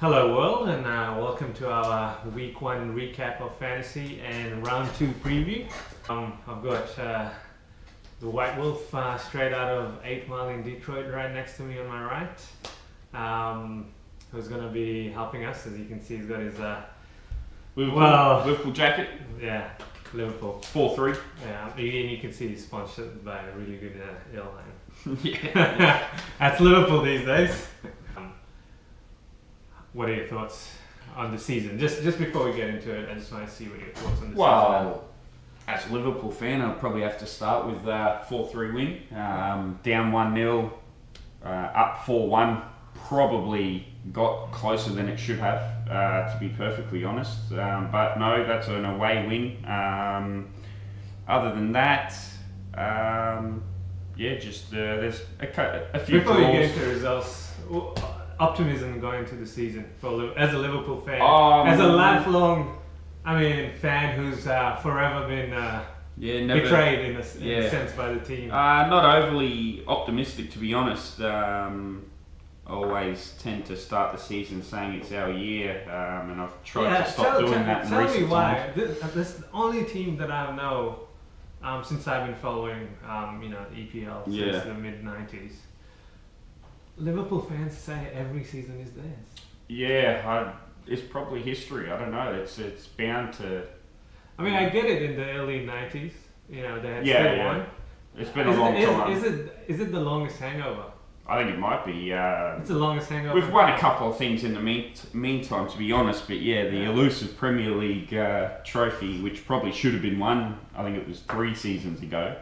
Hello world, and welcome to our week 1 recap of fantasy and round 2 preview. I've got the White Wolf straight out of 8 Mile in Detroit right next to me on my right, who's going to be helping us. As you can see, he's got his Liverpool jacket. Yeah, Liverpool 4-3. Yeah, and you can see he's sponsored by a really good airline. Yeah. That's Liverpool these days. What are your thoughts on the season? Just before we get into it, I just want to see what your thoughts on the season are. As a Liverpool fan, I'll probably have to start with 4-3 win. Down 1-0, up 4-1. Probably got closer than it should have, to be perfectly honest. But no, that's an away win. Other than that, there's a few Before draws. you get into the results, optimism going into the season as a Liverpool fan, as a lifelong, fan who's forever been betrayed in a sense by the team. Not overly optimistic, to be honest. Always tend to start the season saying it's our year, and I've tried to stop doing that in recent times. Tell me why. This is the only team that I know since I've been following, the EPL since the mid-90s. Liverpool fans say every season is theirs. Yeah, it's probably history. I don't know. It's bound to. I get it in the early 90s. They had still won. It's been a long time. Is it the longest hangover? I think it might be. It's the longest hangover. We've won a couple of things in the meantime, to be honest. But the elusive Premier League trophy, which probably should have been won, I think it was 3 seasons ago.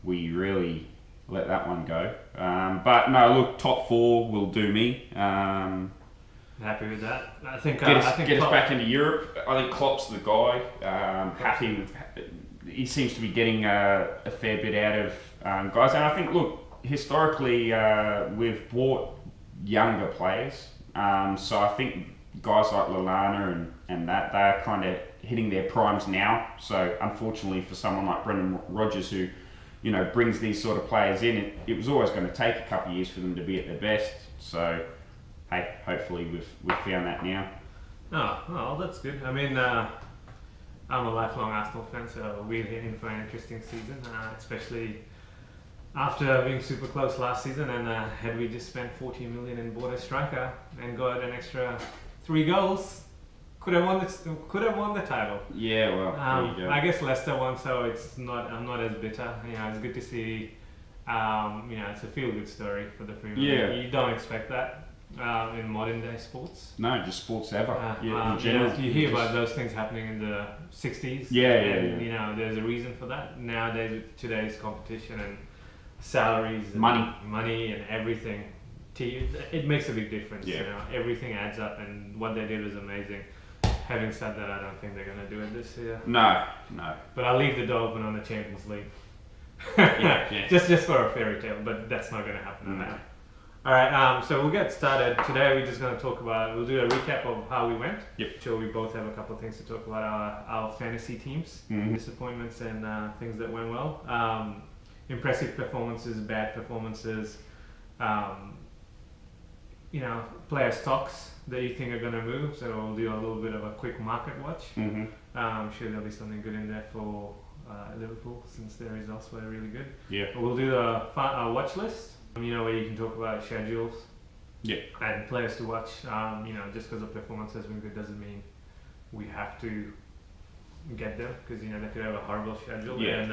We really let that one go. But no, look, top 4 will do me. Happy with that. I think get us back into Europe. I think Klopp's the guy. Happy with. He seems to be getting a fair bit out of guys, and I think, look, historically we've bought younger players. So I think guys like Lallana and that they're kind of hitting their primes now. So unfortunately for someone like Brendan Rodgers, who brings these sort of players in, it was always going to take a couple of years for them to be at their best. So, hey, hopefully we've found that now. Oh, well, that's good. I'm a lifelong Arsenal fan, so we're in for an interesting season, especially after being super close last season. And had we just spent 40 million and bought a striker and got an extra 3 goals, could have won the title. Yeah, well, there you go. I guess Leicester won, so I'm not as bitter. It's good to see. It's a feel-good story for the Premier League. You don't expect that in modern day sports. No, just sports ever. In general, you hear about those things happening in the 60s. Yeah. There's a reason for that. Nowadays, with today's competition and salaries, and money, and everything, it makes a big difference. Yeah. Everything adds up, and what they did was amazing. Having said that, I don't think they're going to do it this year. No. But I'll leave the door open on the Champions League. Yeah. Just for a fairy tale, but that's not going to happen now. Alright, so we'll get started. Today we're just going to we'll do a recap of how we went. Yep. Sure, we both have a couple of things to talk about, our fantasy teams, disappointments and things that went well. Impressive performances, bad performances, player stocks that you think are going to move. So we'll do a little bit of a quick market watch. I'm sure there'll be something good in there for Liverpool, since their results were really good. Yeah. We'll do a watch list, where you can talk about schedules and players to watch. Just because a performance has been good doesn't mean we have to get them, because they could have a horrible schedule. Yeah. And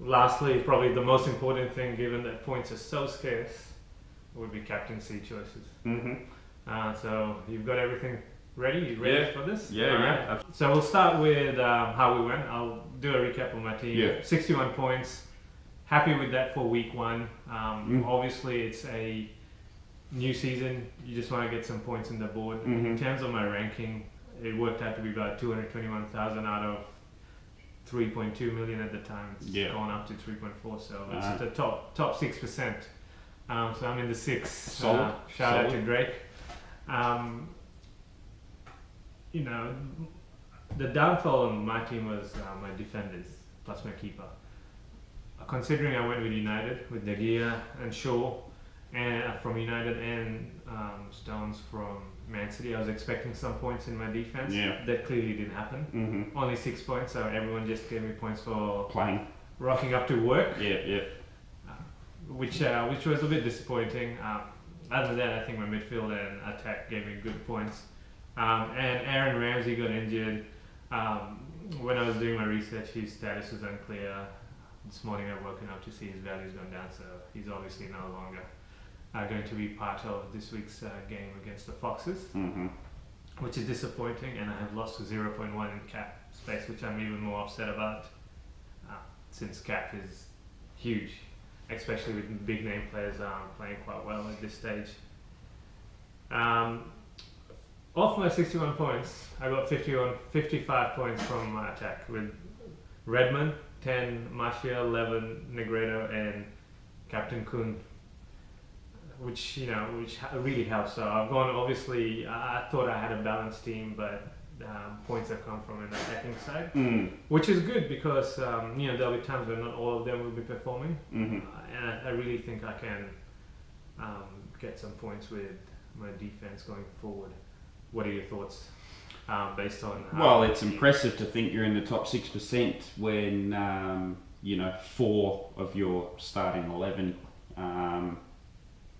lastly, probably the most important thing, given that points are so scarce, would be captaincy choices. So you've got everything ready? You ready for this? Yeah. Right. So we'll start with how we went. I'll do a recap of my team. Yeah. 61 points. Happy with that for week 1. Obviously, it's a new season. You just want to get some points in the board. In terms of my ranking, it worked out to be about 221,000 out of 3.2 million at the time. It's gone up to 3.4, so it's the top 6%. So I'm in the 6. Shout out to Drake. The downfall on my team was my defenders plus my keeper. Considering I went with United with De Gea and Shaw, and from United, and Stones from Man City. I was expecting some points in my defense. Yeah. That clearly didn't happen. Mm-hmm. Only 6 points, so everyone just gave me points for Playing. rocking up to work. Yeah. Which was a bit disappointing. Other than that, I think my midfield and attack gave me good points. And Aaron Ramsey got injured. When I was doing my research, his status was unclear. This morning I've woken up to see his value's gone down, so he's obviously no longer going to be part of this week's game against the Foxes, which is disappointing, and I have lost to 0.1 in cap space, which I'm even more upset about, since cap is huge, especially with big name players playing quite well at this stage. Off my 61 points, I got 55 points from my attack with Redmond, 10, Martial, 11, Negredo, and Captain Kun, which really helps. So I've gone, obviously, I thought I had a balanced team, but points have come from an attacking side, which is good because there'll be times when not all of them will be performing, and I really think I can get some points with my defense going forward. What are your thoughts based on? Well, it's impressive to think you're in the top 6% when 4 of your starting 11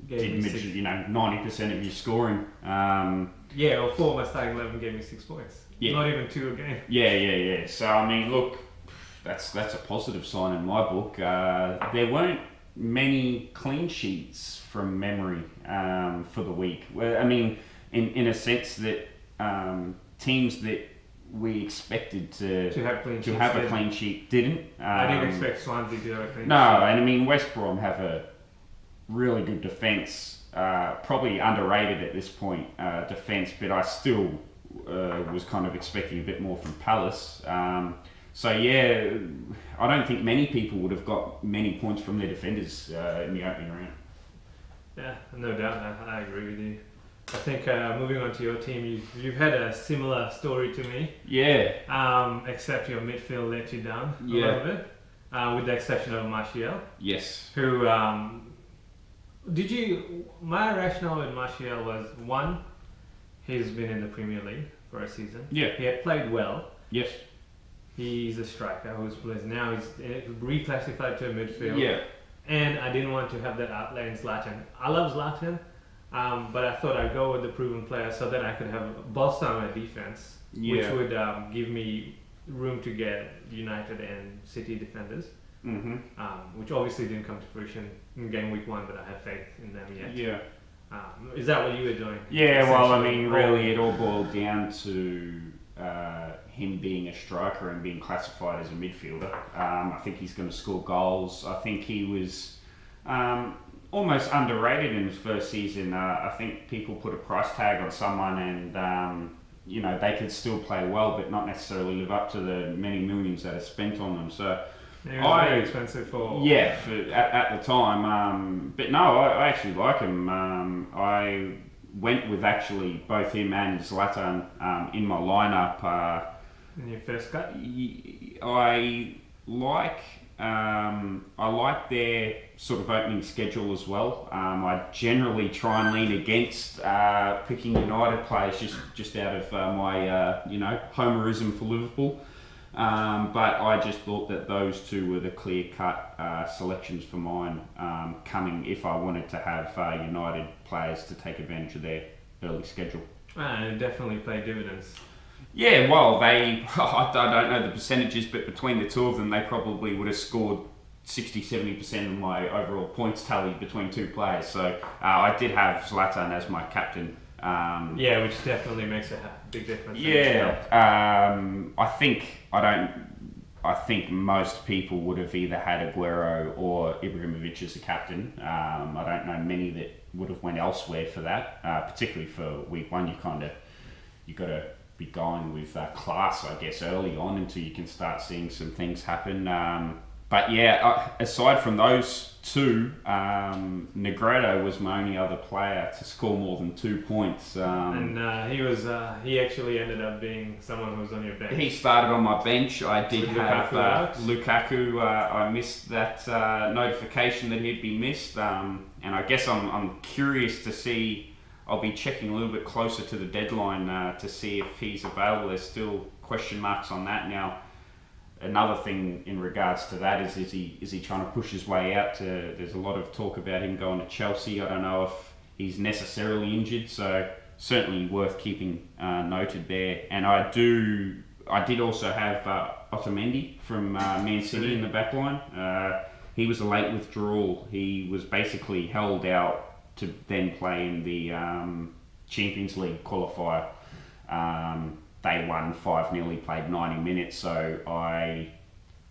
did 90% of your scoring. Or 4 of my starting 11 gave me 6 points. Yeah. Not even 2 a game. Yeah. So I mean, look, that's a positive sign in my book. There weren't many clean sheets from memory for the week. Well, I mean, in a sense that teams that we expected to have a clean sheet didn't. I didn't expect Swansea to have a clean sheet. No, and I mean, West Brom have a really good defence, probably underrated at this point, defence, but I still was kind of expecting a bit more from Palace. So yeah, I don't think many people would have got many points from their defenders in the opening round. Yeah, no doubt. I agree with you. I think moving on to your team, you've had a similar story to me. Yeah. Except your midfield let you down a little bit, with the exception of Martial. Yes. Who my rationale with Martial was, one, he's been in the Premier League for a season. Yeah. He had played well. Yes. He's a striker who's plays now. He's reclassified to a midfield. Yeah. And I didn't want to have that outlay in Zlatan. I love Zlatan, but I thought I'd go with the proven player so that I could have bolster on my defense, which would give me room to get United and City defenders. Which obviously didn't come to fruition in game week 1, but I have faith in them yet. Yeah. Is that what you were doing? Yeah, well, I mean, really, it all boiled down to him being a striker and being classified as a midfielder. I think he's going to score goals. I think he was almost underrated in his first season. I think people put a price tag on someone and, they could still play well, but not necessarily live up to the many millions that are spent on them. So it was very expensive for... Yeah, at the time. But no, I actually like him. I went with actually both him and Zlatan in my lineup. In your first cut? I like their sort of opening schedule as well. I generally try and lean against picking United players just out of my homerism for Liverpool. But I just thought that those two were the clear-cut selections for mine, coming if I wanted to have United players to take advantage of their early schedule. And definitely play dividends. Yeah, well, I don't know the percentages, but between the two of them, they probably would have scored 60-70% of my overall points tally between two players. So I did have Zlatan as my captain. Which definitely makes a big difference. I think most people would have either had Aguero or Ibrahimovic as a captain. I don't know many that would have went elsewhere for that. Particularly for week 1, you got to be going with class, I guess, early on until you can start seeing some things happen. But yeah, aside from those two, Negredo was my only other player to score more than 2 points. He actually ended up being someone who was on your bench. He started on my bench. I did have Lukaku. I missed that notification that he'd be missed. And I guess I'm curious to see. I'll be checking a little bit closer to the deadline to see if he's available. There's still question marks on that now. Another thing in regards to that is he trying to push his way out to? There's a lot of talk about him going to Chelsea. I don't know if he's necessarily injured, so certainly worth keeping noted there. And I did also have Otamendi from Man City in the back line. He was a late withdrawal. He was basically held out to then play in the Champions League qualifier. They won 5-0. He played 90 minutes, so I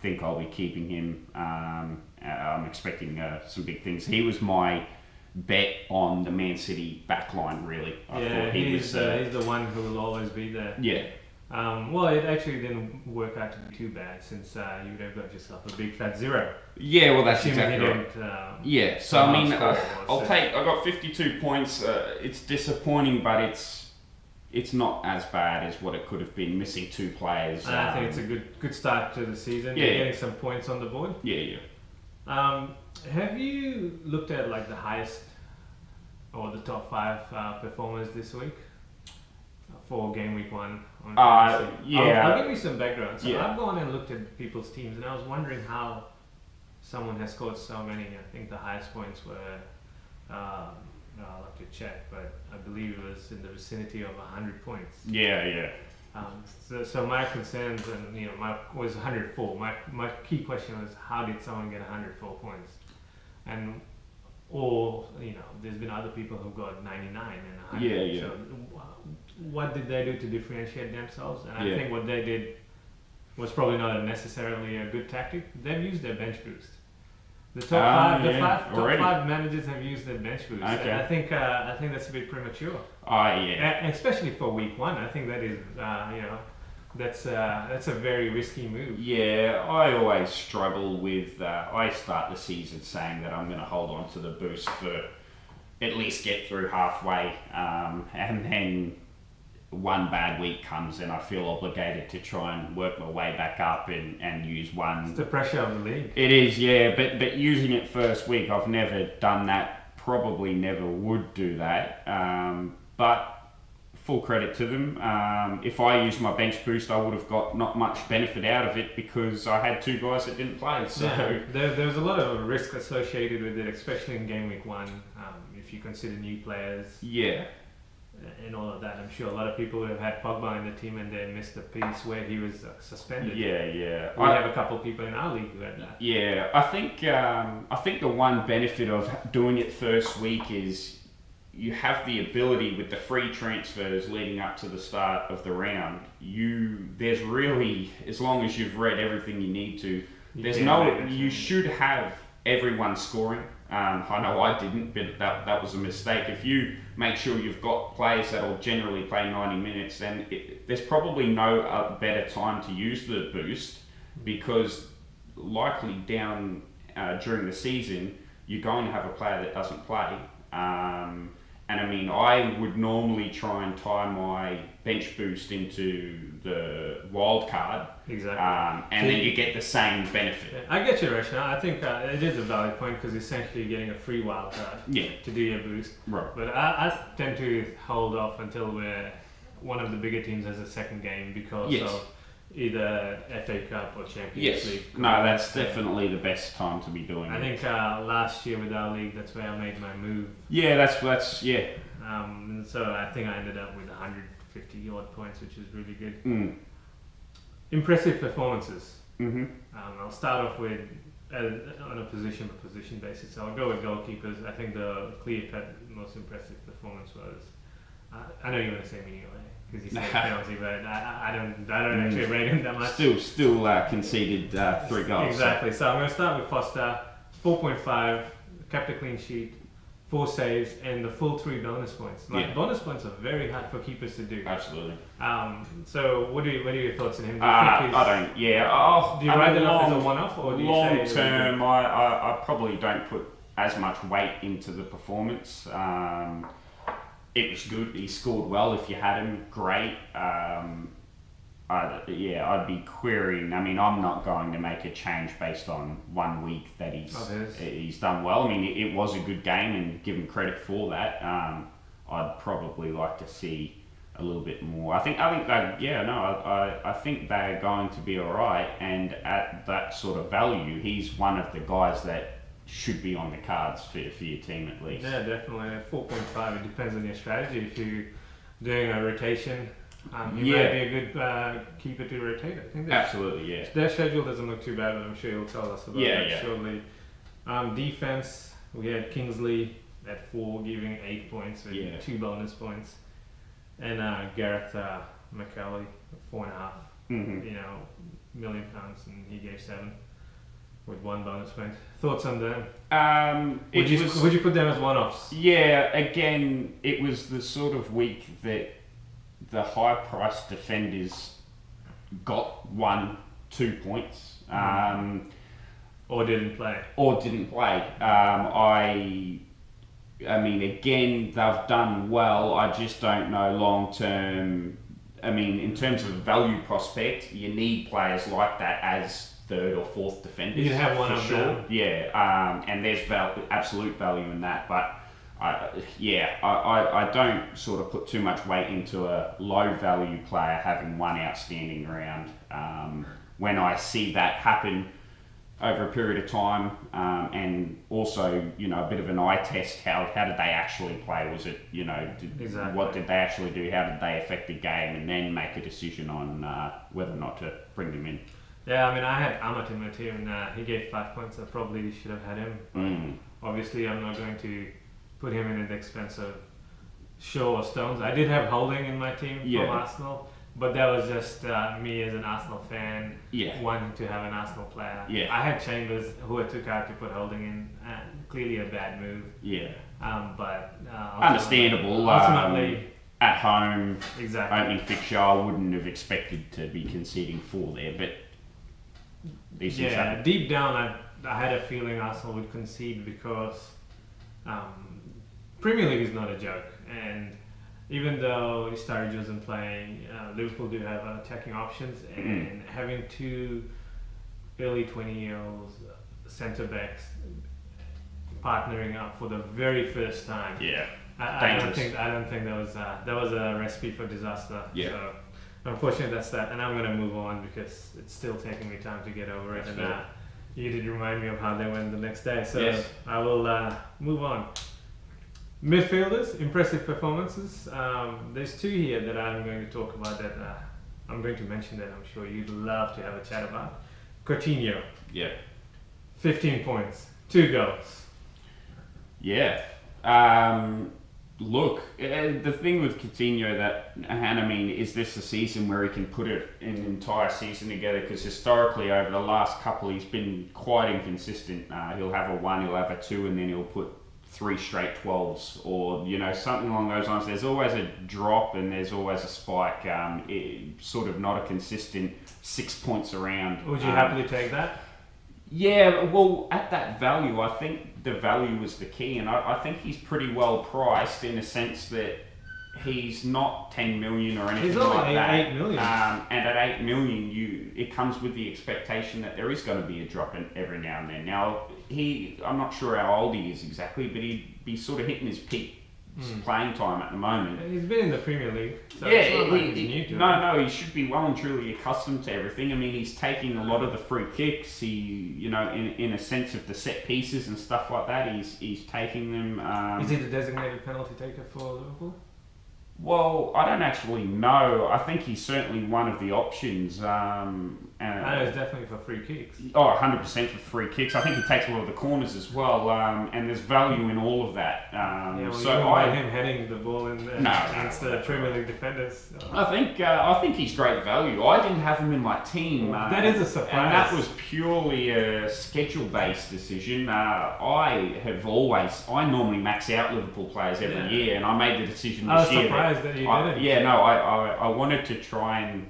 think I'll be keeping him. I'm expecting some big things. He was my bet on the Man City backline, really. I thought he's the one who will always be there. Yeah. Well, it actually didn't work out to be too bad since you would have got yourself a big fat 0. Yeah, well, that's exactly right. Yeah, so I mean, I got 52 points. It's disappointing, but it's not as bad as what it could have been, missing 2 players. I think it's a good start to the season. Yeah, getting some points on the board. Yeah. Have you looked at like the highest or the top 5 performers this week for game week 1? Yeah. I'll give you some background. So I've gone and looked at people's teams, and I was wondering how someone has scored so many. I think the highest points were. I'll have to check, but I believe it was in the vicinity of 100 points. Yeah. So my concerns, and was 104. My key question was, how did someone get 104 points? And there's been other people who got 99 and 100. Yeah. So what did they do to differentiate themselves? And I think what they did was probably not necessarily a good tactic. They've used their bench boost. The top five managers have used their bench boost. Okay. And I think that's a bit premature. Especially for week 1. I think that is that's a very risky move. Yeah, I always struggle with. I start the season saying that I'm going to hold on to the boost for at least get through halfway, and then one bad week comes and I feel obligated to try and work my way back up and use one. It's the pressure of the league. It is, yeah, but using it first week, I've never done that, probably never would do that, but full credit to them. If I used my bench boost, I would have got not much benefit out of it because I had 2 guys that didn't play. So there's a lot of risk associated with it, especially in game week 1, if you consider new players. Yeah. And all of that. I'm sure a lot of people would have had Pogba in the team and they missed the piece where he was suspended. Yeah. We have a couple of people in our league who had that. Yeah, I think the one benefit of doing it first week is you have the ability with the free transfers leading up to the start of the round. There's really, as long as you've read everything you need to, you should have everyone scoring. I know I didn't, but that was a mistake. If you make sure you've got players that will generally play 90 minutes, then there's probably no better time to use the boost because likely down during the season, you're going to have a player that doesn't play. And I mean, I would normally try and tie my bench boost into the wild card. Exactly. And then you get the same benefit. Yeah, I get your rationale. I think it is a valid point because essentially you're getting a free wild card to do your boost. Right. But I tend to hold off until one of the bigger teams has a second game because of either FA Cup or Champions League. No, that's definitely the best time to be doing it. I think last year with our league, that's where I made my move. Yeah, that's. So I think I ended up with 150 odd points, which is really good. Impressive performances. Mm-hmm. I'll start off with on a position basis. So I'll go with goalkeepers. I think the clear-cut most impressive performance was. I know you want to say me anyway. Because he said penalty, but I don't actually rate him that much. Still conceded 3 goals. Exactly. So I'm going to start with Foster, 4.5, kept a clean sheet, 4 saves, and the full 3 bonus points. Bonus points are very hard for keepers to do. Absolutely. So what are your thoughts on him? Do you I don't. Yeah. Do you write them off as a one-off, or do you long term? I probably don't put as much weight into the performance. It was good. He scored well. If you had him, great. I'd be querying. I mean, I'm not going to make a change based on 1 week that he's done well. I mean, it was a good game, and give him credit for that. I'd probably like to see a little bit more. I think they're going to be all right, and at that sort of value, he's one of the guys that should be on the cards for your team at least. Yeah, definitely. At 4.5, it depends on your strategy. If you're doing a rotation, he might be a good keeper to rotate. I think absolutely, yeah. Their schedule doesn't look too bad, but I'm sure he'll tell us about that shortly. Defense, we had Kingsley at 4, giving 8 points with 2 bonus points, and Gareth McCauley at 4.5. You know, £1 million, and he gave 7 with 1 bonus point. Thoughts on them? Would you put them as one-offs? Yeah, again, it was the sort of week that the high-priced defenders got 1-2 points. Or didn't play. I mean, again, they've done well. I just don't know long-term. I mean, in terms of value prospect, you need players like that as 3rd or 4th defenders. You can have one of them. Yeah, and there's absolute value in that. But I don't sort of put too much weight into a low value player having one outstanding round. When I see that happen over a period of time, and also, you know, a bit of an eye test, how did they actually play? Was it, you know, what did they actually do? How did they affect the game? And then make a decision on whether or not to bring them in. Yeah, I mean, I had Amat in my team, and he gave 5 points. I probably should have had him. Obviously, I'm not going to put him in at the expense of Shaw or Stones. I did have Holding in my team from Arsenal, but that was just me as an Arsenal fan wanting to have an Arsenal player. I had Chambers, who I took out to put Holding in. Clearly a bad move. But understandable. Ultimately, at home, opening fixture, I wouldn't have expected to be conceding 4 there, but these things happen. Deep down, I had a feeling Arsenal would concede because Premier League is not a joke, and even though Sturridge wasn't playing, Liverpool do have attacking options, and having 2 early 20-year-olds centre backs partnering up for the very first time. I don't think that was a recipe for disaster. So unfortunately, that's that, and I'm going to move on because it's still taking me time to get over it. And you did remind me of how they went the next day, so I will move on. Midfielders, impressive performances. There's 2 here that I'm going to talk about that I'm going to mention that I'm sure you'd love to have a chat about. Coutinho. 15 points, 2 goals. Look, the thing with Coutinho is this a season where he can put an entire season together? Because historically, over the last couple, he's been quite inconsistent. He'll have a 1, he'll have a 2, and then he'll put 3 straight 12s, or, you know, something along those lines. There's always a drop and there's always a spike. Sort of not a consistent 6 points around. Would you happily take that? Yeah, well, at that value, I think the value was the key, and I think he's pretty well priced in a sense that he's not 10 million or anything like that. 8 million. And at 8 million, it comes with the expectation that there is going to be a drop in every now and then. Now, I'm not sure how old he is exactly, but he'd be sort of hitting his peak playing time at the moment. He's been in the Premier League, so it's not like he's new to it. He should be well and truly accustomed to everything. I mean, he's taking a lot of the free kicks. He, you know, in a sense of the set pieces and stuff like that, he's taking them. Is he the designated penalty taker for Liverpool? Well, I don't actually know. I think he's certainly one of the options. I know it's definitely for free kicks. 100% for free kicks. I think he takes a lot of the corners as well, and there's value in all of that. So you don't mind him heading the ball in there against the Premier League defenders. I think he's great value. I didn't have him in my team. That is a surprise. And that was purely a schedule-based decision. I normally max out Liverpool players every year, and I made the decision this year. I was surprised that you didn't. I wanted to try and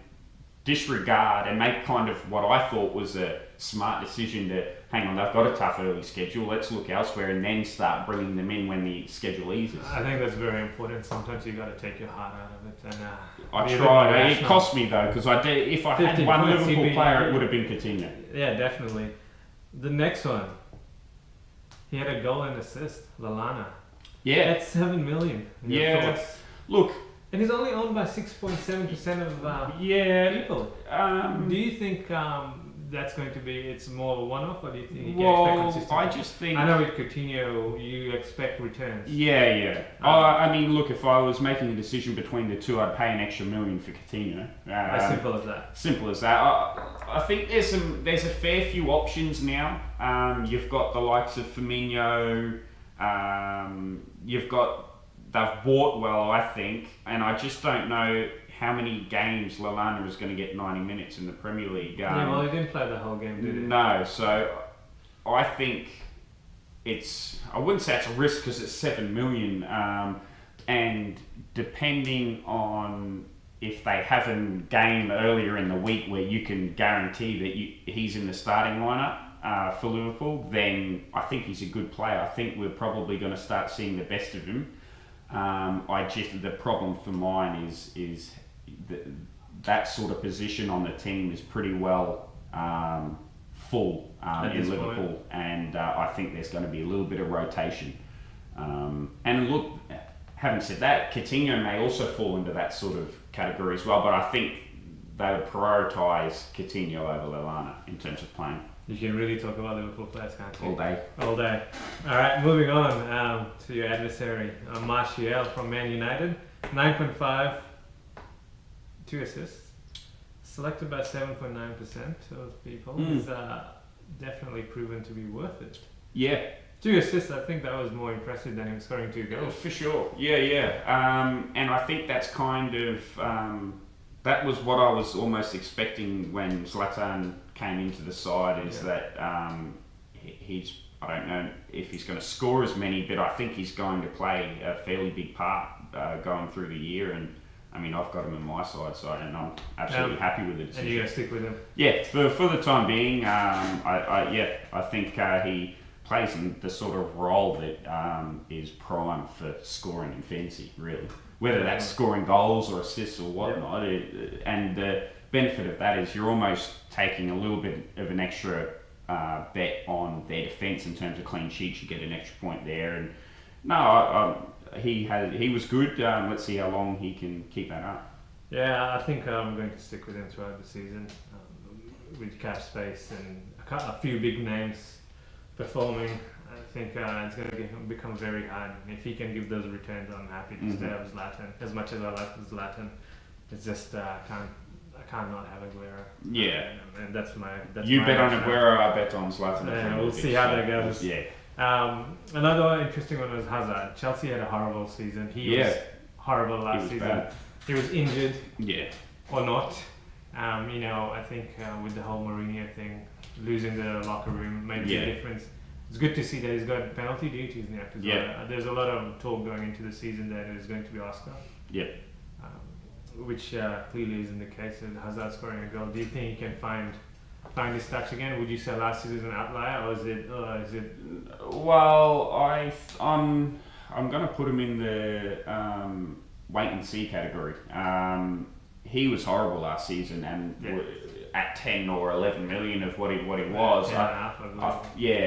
disregard and make kind of what I thought was a smart decision to hang on, they've got a tough early schedule, let's look elsewhere and then start bringing them in when the schedule eases. I think that's very important. Sometimes you got to take your heart out of it. And I tried. It cost me though, because if I had one Liverpool player, it would have been Coutinho. Yeah, definitely. The next one, he had a goal and assist, Lallana. Yeah. That's 7 million. Yeah. Look. And he's only owned by 6.7% of people. Do you think that's going to be, it's more of a one-off, or do you think you can expect consistency? I just think... I know with Coutinho, you expect returns. Yeah. I mean, look, if I was making a decision between the two, I'd pay an extra $1 million for Coutinho. As simple as that. Simple as that. I think there's a fair few options now. You've got the likes of Firmino. They've bought well, I think, and I just don't know how many games Lallana is going to get 90 minutes in the Premier League. Well, he didn't play the whole game, did he? No, so I think I wouldn't say it's a risk because it's 7 million, and depending on if they have a game earlier in the week where you can guarantee that he's in the starting lineup for Liverpool, then I think he's a good player. I think we're probably going to start seeing the best of him. The problem for mine is that sort of position on the team is pretty well full in Liverpool, and I think there's going to be a little bit of rotation. And look, having said that, Coutinho may also fall into that sort of category as well, but I think they would prioritise Coutinho over Lallana in terms of playing. You can really talk about Liverpool players, can't you? All day. All day. All right, moving on to your adversary, Martial from Man United. 9.5, 2 assists. Selected by 7.9% of people. He's definitely proven to be worth it. Yeah. 2 assists, I think that was more impressive than him scoring 2 goals. For sure. Yeah. And I think that's kind of... that was what I was almost expecting when Zlatan came into the side, is that I don't know if he's going to score as many, but I think he's going to play a fairly big part going through the year. And I mean, I've got him on my side, and I'm absolutely happy with it. And you're going to stick with him? Yeah, for the time being, I think he plays in the sort of role that is prime for scoring in fantasy, really. Whether that's scoring goals or assists or whatnot. And the benefit of that is you're almost taking a little bit of an extra bet on their defence in terms of clean sheets. You get an extra point there. And he was good. Let's see how long he can keep that up. Yeah, I think I'm going to stick with him throughout the season with cap space and a few big names performing. I think it's going to become very hard. If he can give those returns, I'm happy to stay with Zlatan. As much as I like Zlatan, it's just I can't not have Aguero. Yeah, and that's my. You bet on Aguero, I bet on Zlatan. Yeah, we'll see how that goes. Yeah. Another interesting one was Hazard. Chelsea had a horrible season. He was horrible last season. Bad. He was injured. Yeah. Or not. I think with the whole Mourinho thing, losing the locker room made a difference. It's good to see that he's got penalty duties now. There's a lot of talk going into the season that it's going to be Oscar. Yeah. Which clearly isn't the case. And Hazard scoring a goal. Do you think he can find his touch again? Would you say last season is an outlier, or is it? Well, I'm going to put him in the wait and see category. He was horrible last season, and at 10 or 11 million of what he was.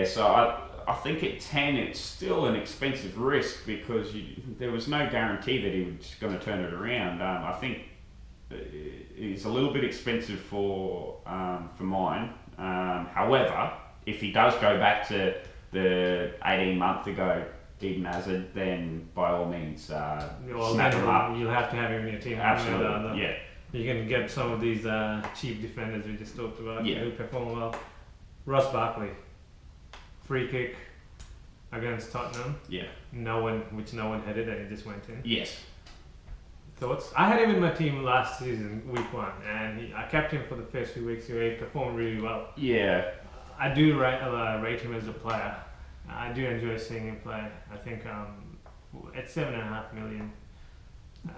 So I think at 10 it's still an expensive risk because there was no guarantee that he was going to turn it around. I think it's a little bit expensive for mine. However, if he does go back to the 18 months ago Eden Hazard, then by all means snap him up. You'll have to have him in your team. Absolutely, yeah. You can get some of these cheap defenders we just talked about who perform well. Ross Barkley, free kick against Tottenham. Yeah. No one headed and it just went in. Yes. Thoughts? I had him in my team last season, week 1, and I kept him for the first few weeks. He performed really well. Yeah. I do rate him as a player. I do enjoy seeing him play. I think at 7.5 million.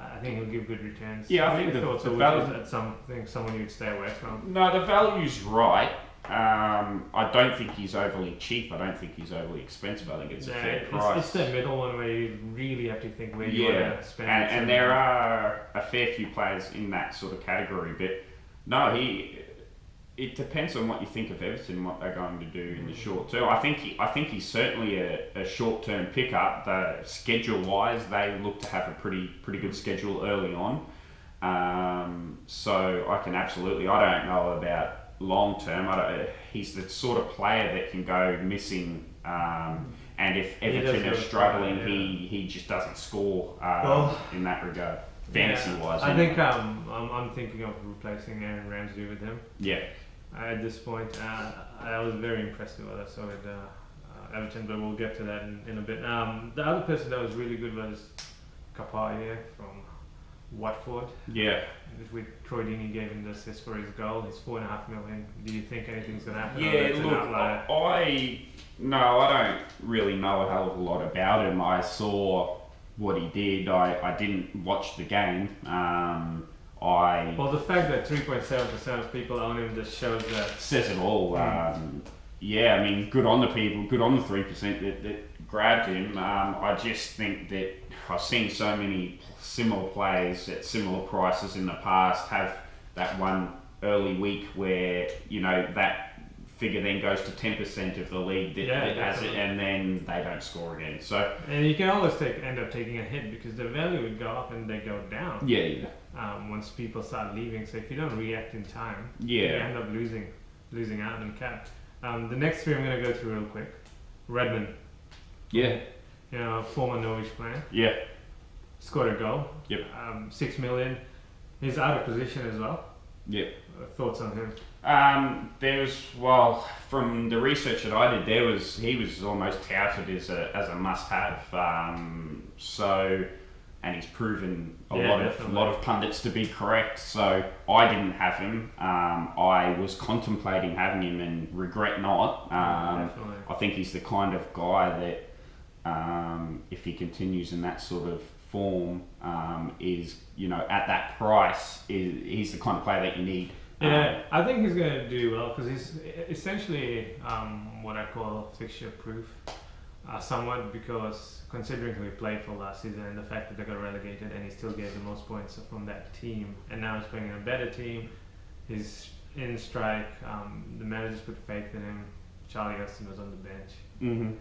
I think he'll give good returns. Yeah, I think the value. That's something someone you'd stay away from. No, the value's right. I don't think he's overly cheap. I don't think he's overly expensive. I think it's a fair price. It's the middle one where you really have to think where you want to spend. And there are a fair few players in that sort of category. But no, it depends on what you think of Everton and what they're going to do in the short term. I think he's certainly a short term pickup. Schedule wise, they look to have a pretty good schedule early on. So I can absolutely. I don't know about long term. He's the sort of player that can go missing. And if Everton are struggling, he just doesn't score in that regard. Fantasy wise, I think I'm thinking of replacing Aaron Ramsey with him. Yeah. At this point, I was very impressed with what I saw with Everton, but we'll get to that in a bit. The other person that was really good was Kapaye from Watford. Yeah. With Troy Deeney gave him the assist for his goal. He's $4.5 million. Do you think anything's going to happen? Yeah, look, I don't really know a hell of a lot about him. I saw what he did. I didn't watch the game. Well, the fact that 3.7% of people own him just shows that... Says it all. Yeah, I mean, good on the people, good on the 3% that grabbed him. I just think that I've seen so many similar players at similar prices in the past have that one early week where, that figure then goes to 10% of the league that has it, and then they don't score again. So, and you can always end up taking a hit because the value would go up and they go down. Yeah. Once people start leaving, so if you don't react in time, you end up losing out on cap. The next three I'm going to go through real quick. Redmond. Yeah. Former Norwich player. Yeah. Scored a goal. Yep. $6 million. He's out of position as well. Yep. Thoughts on him? From the research that I did, he was almost touted as a must-have. And he's proven a lot of pundits to be correct. So I didn't have him. I was contemplating having him and regret not. I think he's the kind of guy that, if he continues in that sort of form, is at that price, he's the kind of player that you need. Yeah, I think he's going to do well because he's essentially what I call fixture proof, somewhat, because considering who he played for last season and the fact that they got relegated and he still gave the most points from that team, and now he's playing in a better team, he's in strike, the managers put faith in him. Charlie Austin was on the bench. Mm-hmm.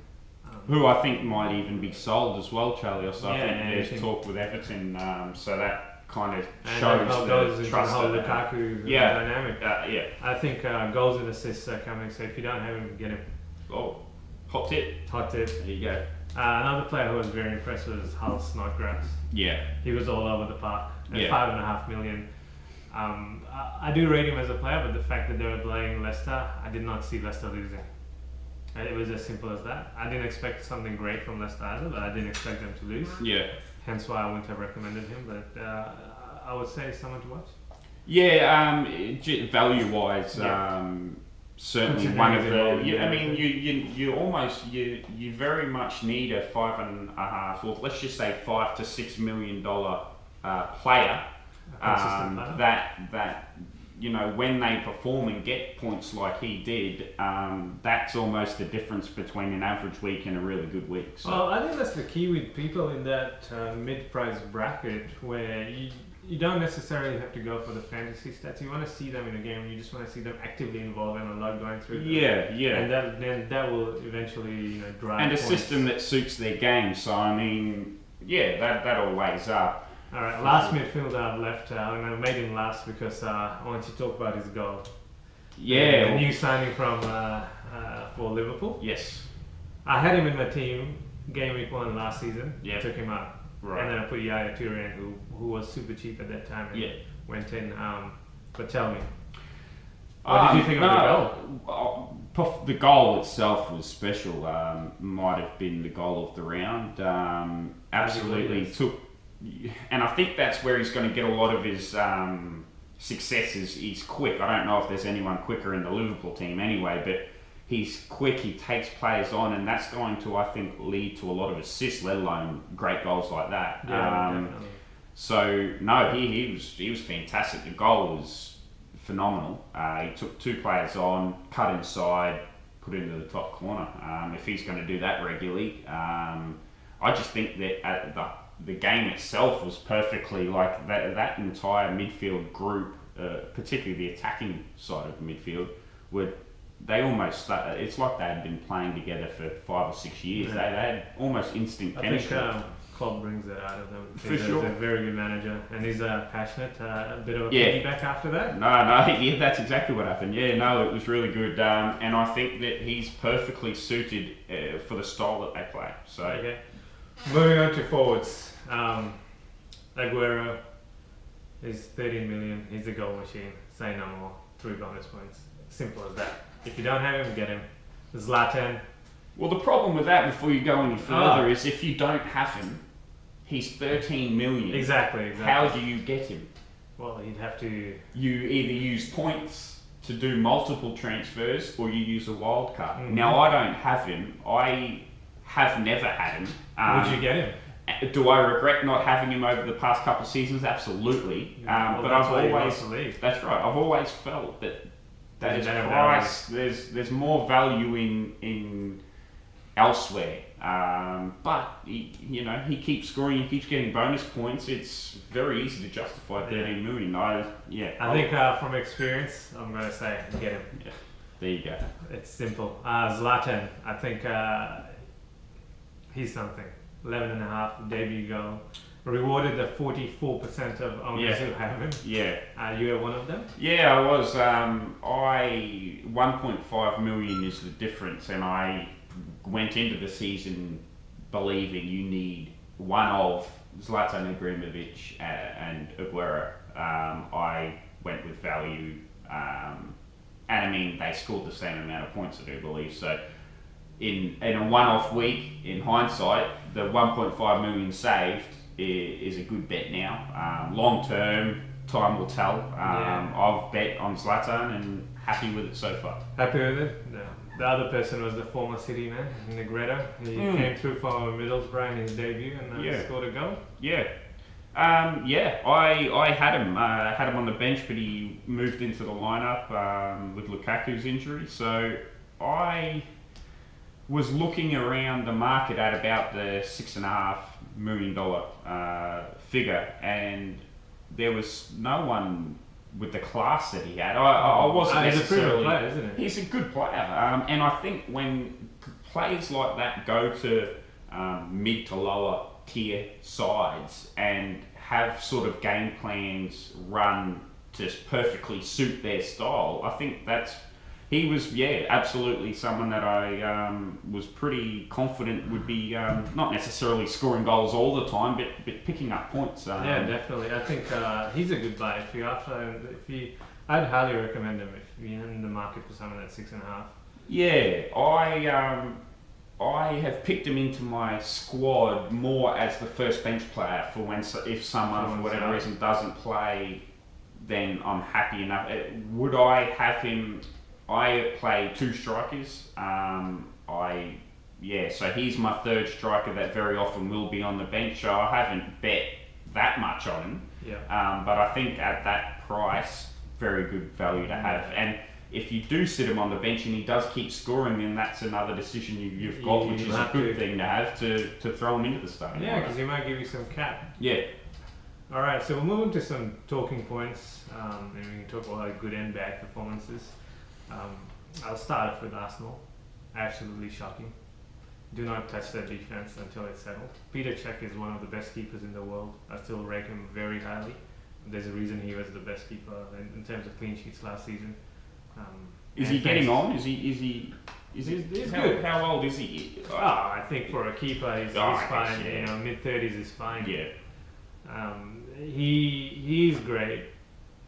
Who I think might even be sold as well, Charlie Austin. I think there's talk with Everton, so that kind of shows the trust of Lukaku dynamic. I think goals and assists are coming, so if you don't have him, get him. Oh, hot tip. There you go. Another player who was very impressed was Hull Snodgrass. Yeah. He was all over the park at $5.5 million. I do rate him as a player, but the fact that they were playing Leicester, I did not see Leicester losing. It was as simple as that. I didn't expect something great from Leicester either, but I didn't expect them to lose. Yeah. Hence why I wouldn't have recommended him, but I would say someone to watch. Yeah, value-wise, certainly one of the. I mean, you very much need a $5.5, or let's just say $5 to $6 million player. That when they perform and get points like he did, that's almost the difference between an average week and a really good week. So. Well, I think that's the key with people in that mid-price bracket, where you don't necessarily have to go for the fantasy stats. You want to see them in a game. You just want to see them actively involved and a lot going through. And that will eventually drive. And a points. System that suits their game. So I mean, that all weighs up. All right, last midfielder I've left. I made him last because I want to talk about his goal. Yeah. The new signing from for Liverpool. Yes. I had him in my team game week 1 last season. Yeah. Took him out. Right. And then I put Yaya Toure in, who was super cheap at that time and went in. But tell me, what did you think of the goal? The goal itself was special. Might have been the goal of the round. Absolutely took, and I think that's where he's going to get a lot of his successes. He's quick. I don't know if there's anyone quicker in the Liverpool team anyway, but he's quick, he takes players on, and that's going to, I think, lead to a lot of assists, let alone great goals like that. Yeah, so, no, he was fantastic. The goal was phenomenal. He took 2 players on, cut inside, put into the top corner. If he's going to do that regularly, I just think that the game itself was perfectly like that entire midfield group, particularly the attacking side of the midfield, they almost it's like they had been playing together for 5 or 6 years. Yeah. They had almost instant chemistry. I think Klopp brings that out of them. For sure. He's a very good manager, and he's passionate. A bit of a piggyback after that. No, yeah, that's exactly what happened. Yeah, no, it was really good, and I think that he's perfectly suited for the style that they play. So, okay. Moving on to forwards, Aguero is 13 million. He's a goal machine. Say no more. 3 bonus points. Simple as that. If you don't have him, get him. Zlatan. Well, the problem with that, before you go any further, is if you don't have him, he's 13 million. Exactly. How do you get him? Well, you'd have to. You either use points to do multiple transfers, or you use a wild card. Mm-hmm. Now, I don't have him. I have never had him. Would you get him? Do I regret not having him over the past couple of seasons? Absolutely. But I've always. That's right. I've always felt that his price. There's more value in elsewhere. But he keeps scoring. He keeps getting bonus points. It's very easy to justify 13 million. I think from experience, I'm going to say get him. Yeah. There you go. It's simple. Zlatan, I think he's something. 11.5 debut goal. Rewarded the 44% of owners who have him. Yeah. You are one of them? Yeah, I was. 1.5 million is the difference, and I went into the season believing you need one of Zlatan Ibrahimovic and Aguero. I went with value, and I mean they scored the same amount of points, I do believe. So in a one-off week, in hindsight, the 1.5 million saved is a good bet now. Long term, time will tell. I've bet on Zlatan and happy with it so far. Happy with it? No. The other person was the former City man, Negredo. He came through for Middlesbrough in his debut and scored a goal. Yeah. I had him. Had him on the bench, but he moved into the lineup with Lukaku's injury. So I was looking around the market at about the $6.5 million figure, and there was no one with the class that he had. I wasn't necessarily. He's a pretty good player, isn't he? He's a good player, and I think when players like that go to mid to lower tier sides and have sort of game plans run to perfectly suit their style, I think he was absolutely someone that I was pretty confident would be not necessarily scoring goals all the time, but picking up points. Yeah, definitely. I think he's a good buy. I'd highly recommend him if you're in the market for someone at 6.5. Yeah, I have picked him into my squad more as the first bench player for if someone for whatever reason doesn't play, then I'm happy enough. Would I have him? I play 2 strikers. So he's my third striker that very often will be on the bench. So I haven't bet that much on him. Yeah. But I think at that price, very good value to have. And if you do sit him on the bench and he does keep scoring, then that's another decision you've got, which is a good thing to have to throw him into the starting. Yeah, because he might give you some cap. Yeah. All right, so we'll move on to some talking points, and we can talk about good and bad performances. I'll start off with Arsenal. Absolutely shocking. Do not touch their defense until it's settled. Peter Cech is one of the best keepers in the world. I still rate him very highly. There's a reason he was the best keeper in terms of clean sheets last season. Is he getting on? Is he good. How old is he? I think for a keeper, he's fine. Yeah. Mid-30s is fine. Yeah. He's great.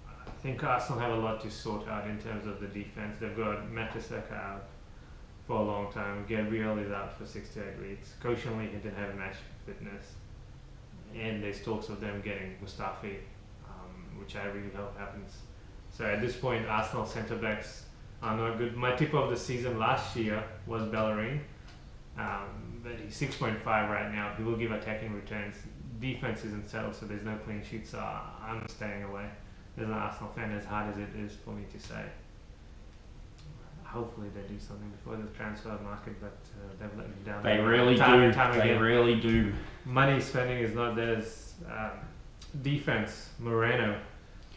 I think Arsenal have a lot to sort out in terms of the defense. They've got Mertesacker out for a long time. Gabriel is out for 6 to 8 weeks. Koscielny didn't have match fitness. And there's talks of them getting Mustafi, which I really hope happens. So at this point, Arsenal centre-backs are not good. My tip of the season last year was Bellerin. But he's 6.5 right now. He will give attacking returns. Defense isn't settled, so there's no clean sheets, so I'm staying away. as an Arsenal fan, as hard as it is for me to say. Hopefully they do something before the transfer market, but they've let me down. They really do. They really do. Money spending is not theirs. Defense, Moreno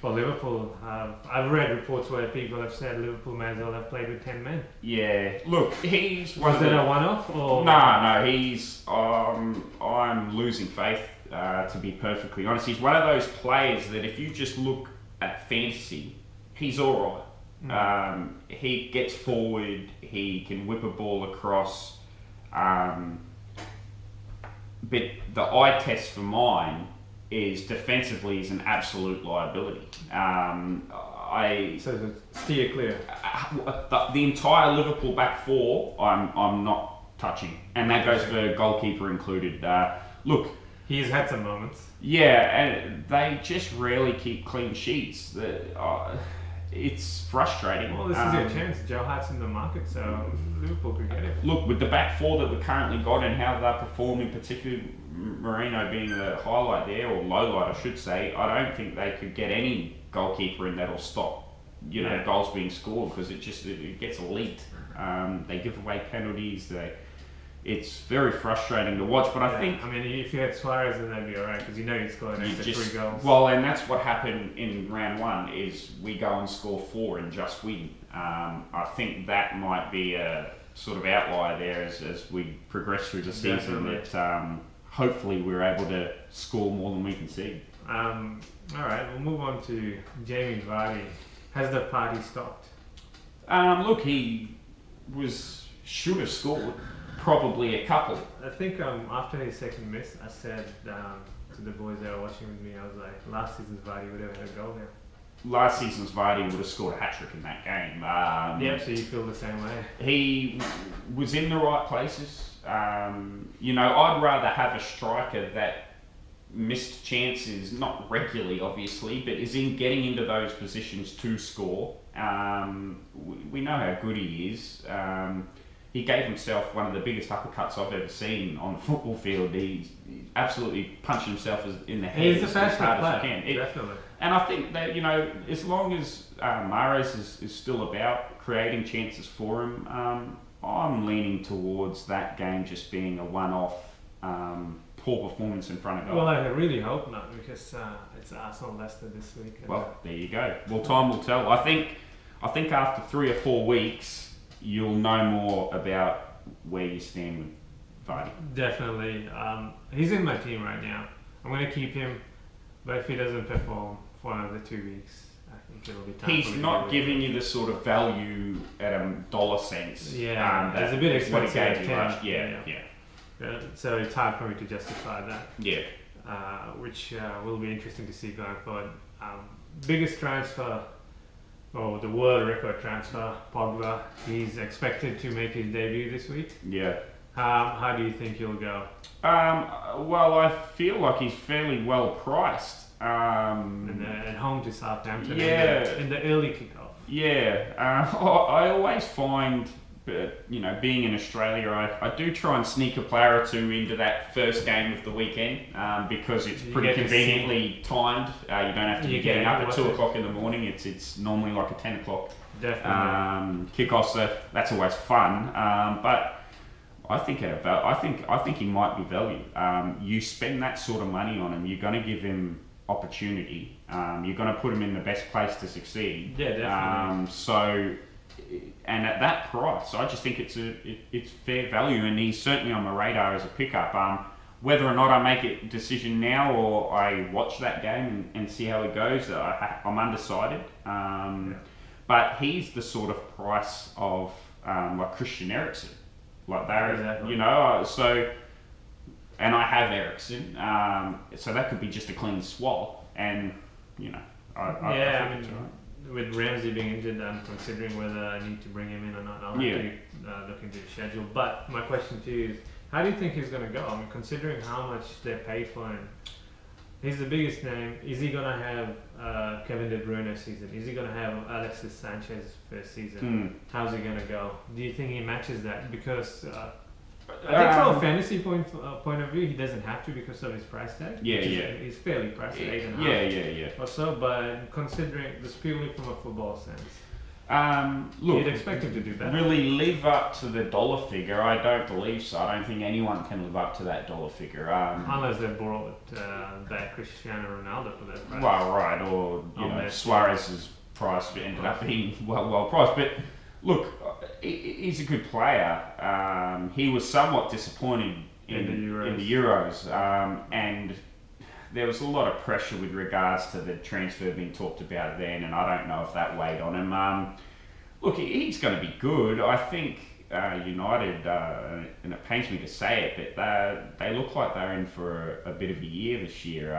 for Liverpool. I've read reports where people have said Liverpool may as well have played with 10 men. Yeah. Look, he's was that a one-off or no? He's I'm losing faith. To be perfectly honest, he's one of those players that if you just look at fantasy, he's all right. He gets forward, he can whip a ball across, but the eye test for mine is defensively is an absolute liability. So steer clear. The entire Liverpool back four, I'm not touching, and that goes for goalkeeper included. Look. He's had some moments. Yeah, and they just rarely keep clean sheets. It's frustrating. Well, this is your chance. Joe Hart's in the market, so Liverpool could get it. Look, with the back four that we currently got and how they're performing, particularly Moreno being the highlight there, or low light I should say, I don't think they could get any goalkeeper in that'll stop goals being scored, because it gets elite. They give away penalties. It's very frustrating to watch, but I think... I mean, if you had Suarez, then that'd be alright, because you'd score an extra 3 goals. Well, and that's what happened in round 1, is we go and score 4 and just win. I think that might be a sort of outlier there as we progress through the season, that hopefully we're able to score more than we can see. Alright, we'll move on to Jamie Vardy. Has the party stopped? Look, he should have scored. Probably a couple. I think after his second miss, I said to the boys that were watching with me, I was like, last season's Vardy would have had a goal there. Last season's Vardy would have scored a hat-trick in that game. So you feel the same way? He was in the right places. I'd rather have a striker that missed chances, not regularly obviously, but is in getting into those positions to score. We know how good he is. He gave himself one of the biggest uppercuts I've ever seen on the football field. He absolutely punched himself in the head. He's a passionate player, definitely. And I think that, as long as Mahrez is still about creating chances for him, I'm leaning towards that game just being a one-off poor performance in front of goal. Well, I really hope not, because it's Arsenal-Leicester this week. Well, there you go. Well, time will tell. I think after 3 or 4 weeks, you'll know more about where you stand with Vardy. Definitely. He's in my team right now. I'm going to keep him, but if he doesn't perform for another 2 weeks, I think it'll be time. He's not giving you the sort of value at a dollar sense. Yeah, it's a bit expensive. Yeah. So it's hard for me to justify that. Yeah. Which will be interesting to see going forward. Biggest transfer, or the world record transfer, Pogba. He's expected to make his debut this week. Yeah. How do you think he'll go? Well, I feel like he's fairly well priced. At home to Southampton. Yeah. In the early kickoff. Yeah. I always find, being in Australia, I do try and sneak a player or two into that first game of the weekend, because it's pretty conveniently timed. You don't have to be getting up at 2 o'clock in the morning. It's normally like a 10 o'clock kickoff, so that's always fun. But I think he might be value. You spend that sort of money on him, you're going to give him opportunity. You're going to put him in the best place to succeed. Yeah, definitely. And at that price, I just think it's fair value, and he's certainly on the radar as a pickup. Whether or not I make a decision now or I watch that game and see how it goes, I'm undecided. But he's the sort of price of like Christian Eriksen, like that. Exactly. So, and I have Eriksen, so that could be just a clean swap, and I think it's all right. With Ramsey being injured, I'm considering whether I need to bring him in or not. I'll have to look into the schedule. But my question to you is, how do you think he's going to go? I mean, considering how much they paid for him, he's the biggest name. Is he going to have Kevin De Bruyne season? Is he going to have Alexis Sanchez first season? How's he going to go? Do you think he matches that? Because I think from a fantasy point of view, he doesn't have to because of his price tag. Yeah, He's fairly priced at 8.5. Yeah. Or so, but considering this purely from a football sense, look, you'd expect him to do better. Really live up to the dollar figure? I don't believe so. I don't think anyone can live up to that dollar figure. Unless they brought back Cristiano Ronaldo for that price. Well, right, or Suarez's price ended up being well priced. But look, he's a good player. He was somewhat disappointed in the Euros, and there was a lot of pressure with regards to the transfer being talked about then, and I don't know if that weighed on him. Look, he's going to be good. I think United, and it pains me to say it, but they look like they're in for a bit of a year this year.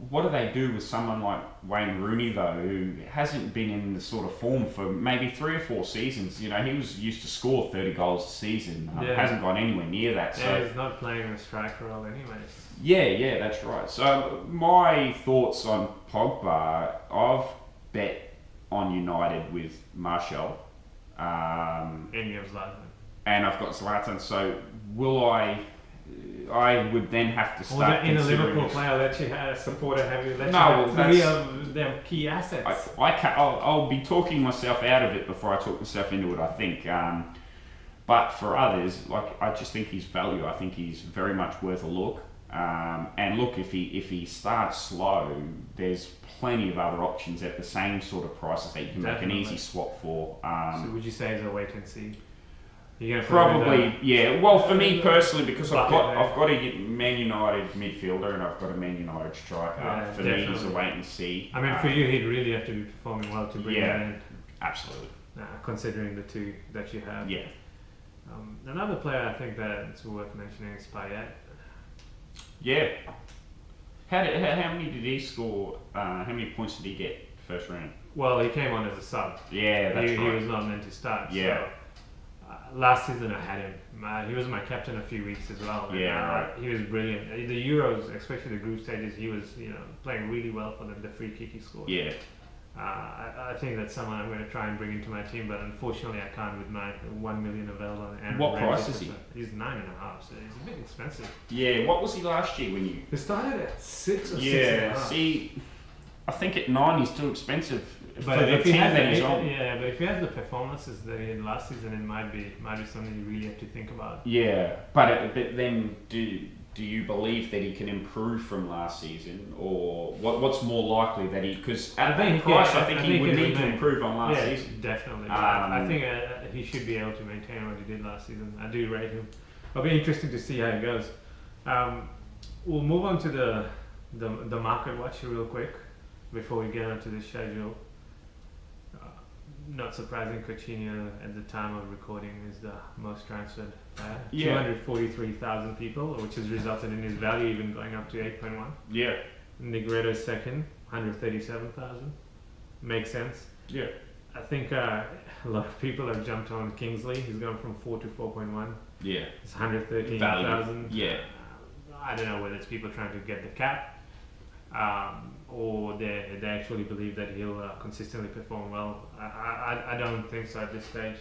What do they do with someone like Wayne Rooney, though, who hasn't been in the sort of form for maybe 3 or 4 seasons? He was used to score 30 goals a season. Hasn't gone anywhere near that. So he's not playing a striker role anyway. Yeah, that's right. So my thoughts on Pogba, I've bet on United with Martial. And you have Zlatan. And I've got Zlatan. So will I would then have to start in a Liverpool player that you had a supporter have you let three of their key assets. I'll be talking myself out of it before I talk myself into it, I think. But for others, I just think his value. I think he's very much worth a look. And look, if he starts slow, there's plenty of other options at the same sort of prices that you can make an easy swap for. So would you say it's a wait and see? Probably, yeah. Well, for me personally, because I've got a Man United midfielder and I've got a Man United striker. For me, it's a wait and see. I mean, for you, he'd really have to be performing well to bring him in. Absolutely. Considering the two that you have. Yeah. Another player I think that's worth mentioning is Payet. Yeah. How many did he score? How many points did he get first round? Well, he came on as a sub. Yeah, that's right. He was not meant to start. Yeah. So, last season I had him. He was my captain a few weeks as well. Right. He was brilliant. The Euros, especially the group stages, he was playing really well for them. The free kick he scored. Yeah. I think that's someone I'm going to try and bring into my team, but unfortunately I can't with my 1 million available. And what price is he? He's 9.5, so he's a bit expensive. Yeah. What was he last year when you? He started at 6 or 6.5. Yeah. See, I think at 9 he's too expensive. But if he has but if he has the performances that he had last season, it might be something you really have to think about. Yeah, but then do you believe that he can improve from last season, or what's more likely that he? Because at that price, I think he would need to improve on last season. Definitely. I think he should be able to maintain what he did last season. I do rate him. It'll be interesting to see how it goes. We'll move on to the market watch real quick before we get onto the schedule. Not surprising, Coutinho at the time of recording is the most transferred player. 243,000 people, which has resulted in his value even going up to 8.1. Yeah. Negredo second, 137,000. Makes sense. Yeah. I think a lot of people have jumped on Kingsley. He's gone from 4 to 4.1. Yeah. It's 113,000. Yeah. I don't know whether it's people trying to get the cap. Or they actually believe that he'll consistently perform well. I don't think so at this stage.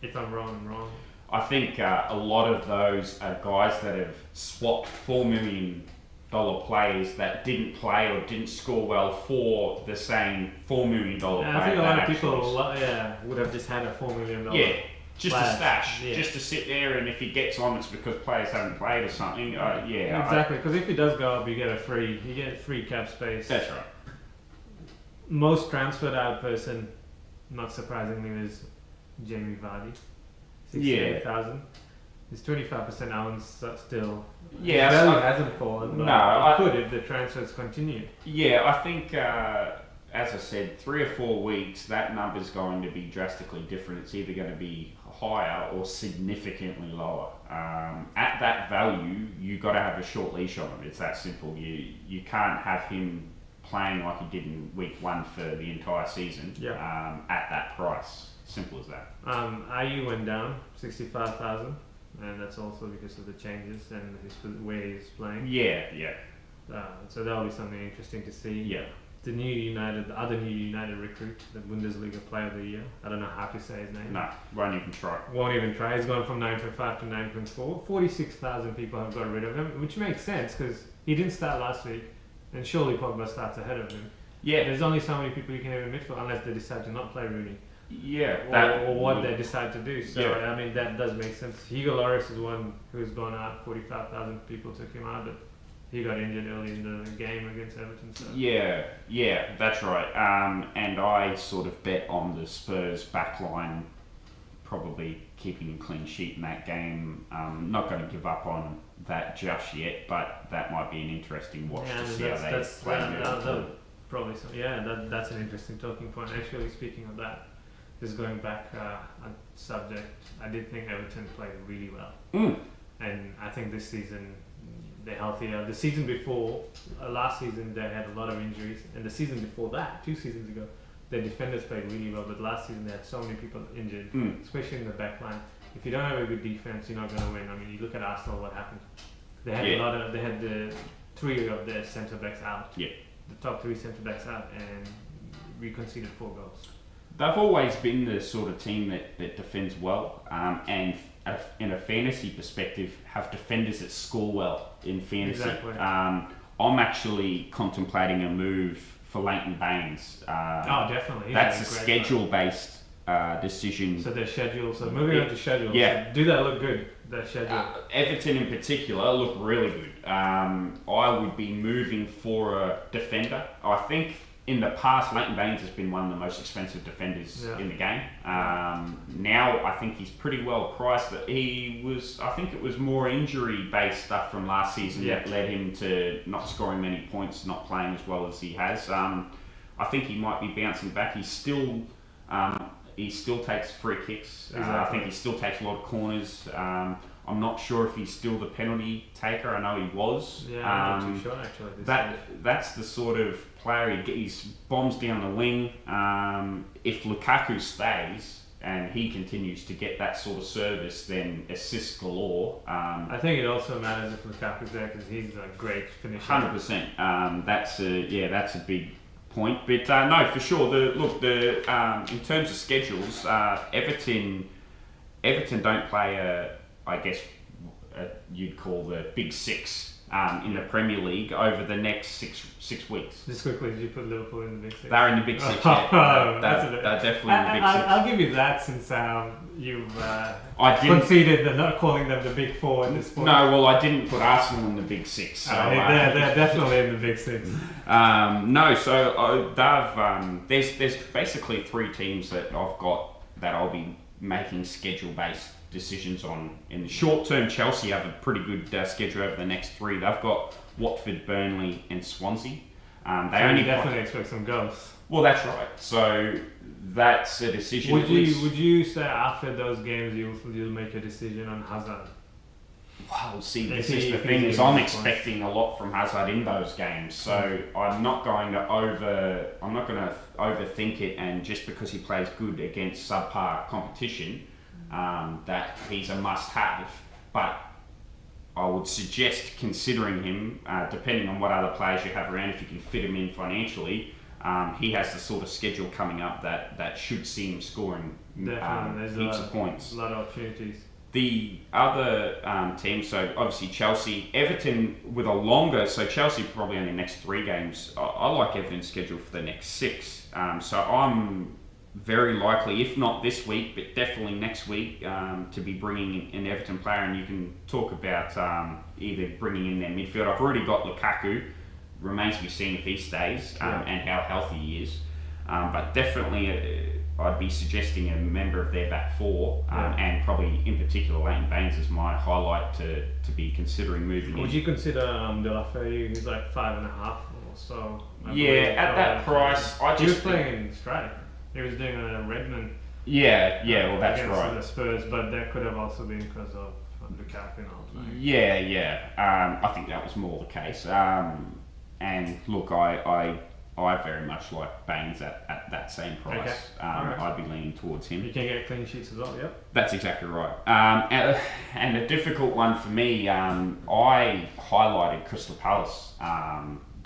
If I'm wrong, I'm wrong. I think a lot of those are guys that have swapped $4 million players that didn't play or didn't score well for the same $4 million player. I think a lot of people would have just had a $4 million. Yeah. Just a stash, just to sit there, and if he gets on, it's because players haven't played or something. Exactly, because if he does go up, you get free cap space. That's right. Most transferred out person, not surprisingly, is Jamie Vardy. 68,000. He's 25% ounce still. Yeah, his value hasn't fallen. But it could if the transfers continue. Yeah, I think. As I said, 3 or 4 weeks, that number's going to be drastically different. It's either going to be higher or significantly lower. At that value, you got to have a short leash on him. It's that simple. You can't have him playing like he did in week 1 for the entire season. At that price, simple as that. IU went down 65,000, and that's also because of the changes and where he's playing. Yeah. So that'll be something interesting to see. Yeah. the other new United recruit, the Bundesliga Player of the Year. I don't know how to say his name. No, won't even try. Won't even try. He's gone from 9.5 to 9.4. 46,000 people have got rid of him, which makes sense because he didn't start last week, and surely Pogba starts ahead of him. Yeah. There's only so many people you can have in midfield unless they decide to not play Rooney. Yeah. Or what they decide to do. So, yeah. I mean, that does make sense. Hugo Lloris is one who's gone out. 45,000 people took him out, but he got injured early in the game against Everton. So. Yeah, that's right. And I sort of bet on the Spurs backline probably keeping a clean sheet in that game. Not going to give up on that just yet, but that might be an interesting watch to see how they play. Probably so. Yeah, that's an interesting talking point. Actually, speaking of that, just going back on subject, I did think Everton played really well, and I think this season they're healthier. The season before, last season they had a lot of injuries, and the season before that, 2 seasons ago, their defenders played really well. But last season they had so many people injured, especially in the back line. If you don't have a good defense, you're not going to win. I mean, you look at Arsenal, what happened? They had they had the 3 of their centre backs out. Yeah. The top 3 centre backs out, and we conceded 4 goals. They've always been the sort of team that defends well, and in a fantasy perspective, have defenders that score well in fantasy. Exactly. I'm actually contemplating a move for Leighton Baines. Definitely. That's a schedule-based decision. So their schedule. So moving on to schedule. Yeah. So do they look good? Their schedule. Everton in particular look really good. I would be moving for a defender. I think in the past, Leighton Baines has been one of the most expensive defenders in the game. Now I think he's pretty well priced. I think it was more injury-based stuff from last season that led him to not scoring many points, not playing as well as he has. I think he might be bouncing back. He still takes free kicks. Exactly. I think he still takes a lot of corners. I'm not sure if he's still the penalty taker. I know he was. Yeah, I'm not too sure actually. That's the sort of player he's bombs down the wing. If Lukaku stays and he continues to get that sort of service, then assists galore. I think it also matters if Lukaku's there because he's a great finisher. 100%. That's a big point. But no, for sure. In terms of schedules, Everton don't play I guess you'd call the Big Six in the Premier League over the next six weeks. Just quickly, did you put Liverpool in the Big Six? They're in the Big Six, yeah. They're definitely in the Big Six. I'll give you that since you've conceded not calling them the Big Four at this point. No, well, I didn't put Arsenal in the Big Six. So, they're definitely in the Big Six. There's basically 3 teams that I've got that I'll be making schedule-based decisions on. In the short term, Chelsea have a pretty good schedule over the next 3. They've got Watford, Burnley and Swansea. Definitely expect some goals. Well, that's right. So that's a decision. Would you say after those games you'll make a decision on Hazard? Well, see, this is the thing is I'm expecting a lot from Hazard in those games, so I'm not going to overthink it, and just because he plays good against subpar competition, that he's a must-have. But I would suggest considering him, depending on what other players you have around, if you can fit him in financially. He has the sort of schedule coming up that should see him scoring heaps of points. A lot of opportunities. The other teams, so obviously Chelsea, Everton with a longer, so Chelsea probably only the next 3 games. I like Everton's schedule for the next 6. So I'm very likely, if not this week, but definitely next week, to be bringing in an Everton player, and you can talk about either bringing in their midfield. I've already got Lukaku, remains to be seen if he stays and how healthy he is. But definitely I'd be suggesting a member of their back 4, and probably in particular Leighton Baines is my highlight to be considering moving in. Would you consider De La Feu? He's like 5.5 or so. At that price, he was playing in straight. He was doing a Redmond. Well that's against right. The Spurs, but that could have also been because of Lukaku and all that. I think that was more the case. And look, I very much like Baines at that same price. Okay. Right. I'd be leaning towards him. You can get clean sheets as well, yep. That's exactly right. And a difficult one for me, I highlighted Crystal Palace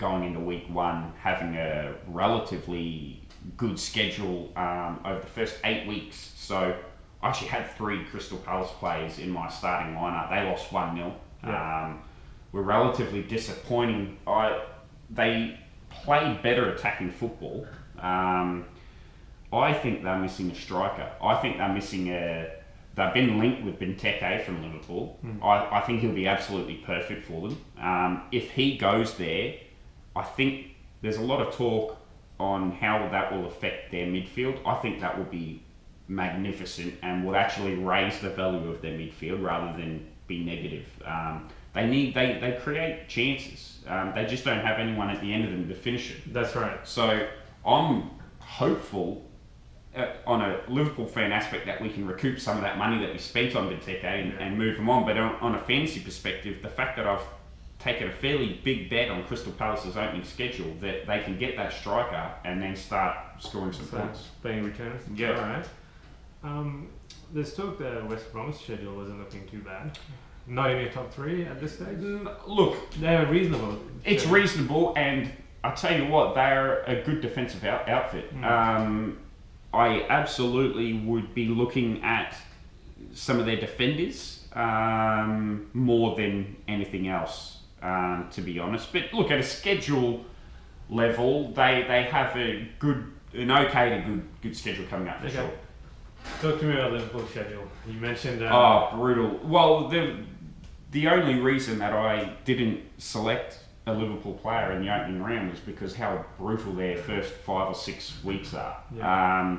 going into week 1, having a relatively good schedule over the first 8 weeks. So I actually had 3 Crystal Palace players in my starting lineup. They lost 1-0. Yeah. Were relatively disappointing. They played better attacking football. I think they're missing a striker. I think they're missing they've been linked with Benteke from Liverpool. I think he'll be absolutely perfect for them. If he goes there, I think there's a lot of talk on how that will affect their midfield. I think that will be magnificent and will actually raise the value of their midfield rather than be negative. They create chances. They just don't have anyone at the end of them to finish it. That's right. So I'm hopeful on a Liverpool fan aspect that we can recoup some of that money that we spent on Benteke and move them on. But on a fantasy perspective, the fact that I've taken a fairly big bet on Crystal Palace's opening schedule, that they can get that striker and then start scoring some points. Being returners? Yeah. All right. There's talk the West Bromwich schedule wasn't looking too bad. Not in your top 3 at this stage? Look, they're reasonable. It's reasonable, and I tell you what, they're a good defensive outfit. I absolutely would be looking at some of their defenders more than anything else, to be honest. But look, at a schedule level, they have an okay to good schedule coming up for sure. Talk to me about Liverpool's schedule. You mentioned... brutal. Well, the only reason that I didn't select a Liverpool player in the opening round was because how brutal their first 5 or 6 weeks are. Yeah.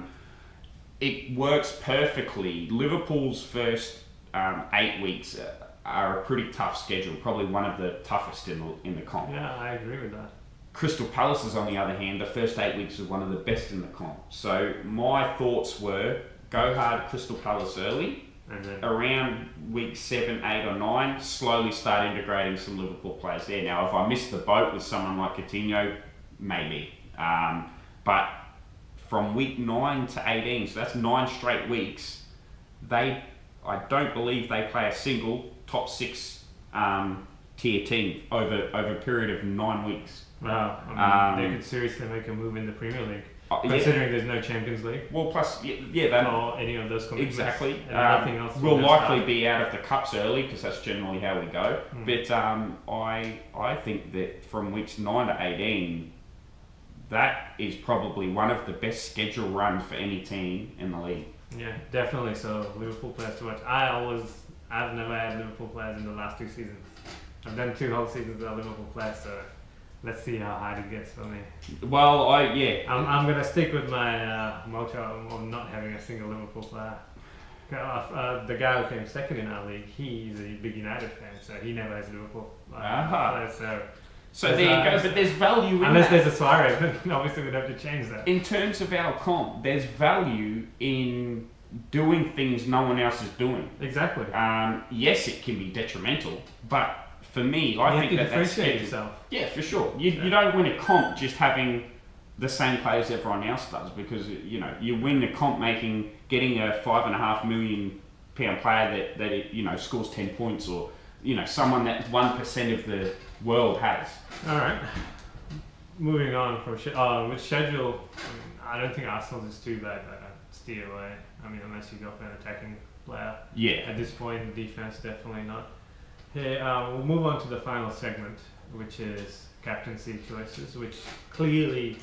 It works perfectly. Liverpool's first 8 weeks are a pretty tough schedule, probably one of the toughest in the comp. Yeah, I agree with that. Crystal Palace's, on the other hand, the first 8 weeks are one of the best in the comp. So my thoughts were, go hard at Crystal Palace early, and then around week 7, 8 or 9, slowly start integrating some Liverpool players there. Now, if I miss the boat with someone like Coutinho, maybe. But from week 9 to 18, so that's 9 straight weeks, I don't believe they play a single top 6 tier team over a period of 9 weeks. Wow, they could seriously make a move in the Premier League. Considering there's no Champions League. Well, plus, or any of those competitions. Exactly. Nothing else. We'll likely be out of the cups early because that's generally how we go. But I think that from weeks 9 to 18, that is probably one of the best schedule runs for any team in the league. Yeah, definitely. So Liverpool players to watch. I've never had Liverpool players in the last 2 seasons. I've done 2 whole seasons with Liverpool players, so let's see how hard it gets for me. Well, I'm gonna stick with my motto of not having a single Liverpool player. The guy who came second in our league, he's a big United fan, so he never has Liverpool players. So there you go, but there's value in unless that. there's a Suarez, then obviously we'd have to change that. In terms of our comp, there's value in doing things no one else is doing. Exactly. Yes, it can be detrimental, but for me, I think that's yourself. Yeah, for sure. You don't win a comp just having the same players everyone else does, because you win a comp getting a £5.5 million player that scores 10 points, or someone that 1% of the world has. All right. Moving on from with schedule, I don't think Arsenal is too bad, but I'd steer away. I mean, unless you go for an attacking player. Yeah. At this point, defense definitely not. Hey, we'll move on to the final segment, which is captaincy choices, which clearly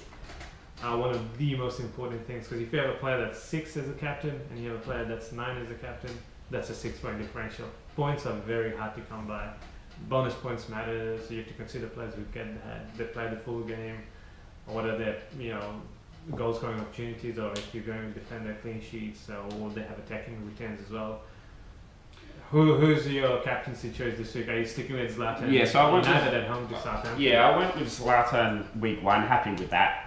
are one of the most important things. Because if you have a player that's 6 as a captain and you have a player that's 9 as a captain, that's a 6-point differential. Points are very hard to come by. Bonus points matter, so you have to consider players who they play the full game, or what are their goal scoring opportunities, or if you're going to defend their clean sheets, or they have attacking returns as well. Who's your captaincy choice this week? Are you sticking with Zlatan? Yeah, so I went United at home to Southampton. Yeah, I went with Zlatan week 1. Happy with that.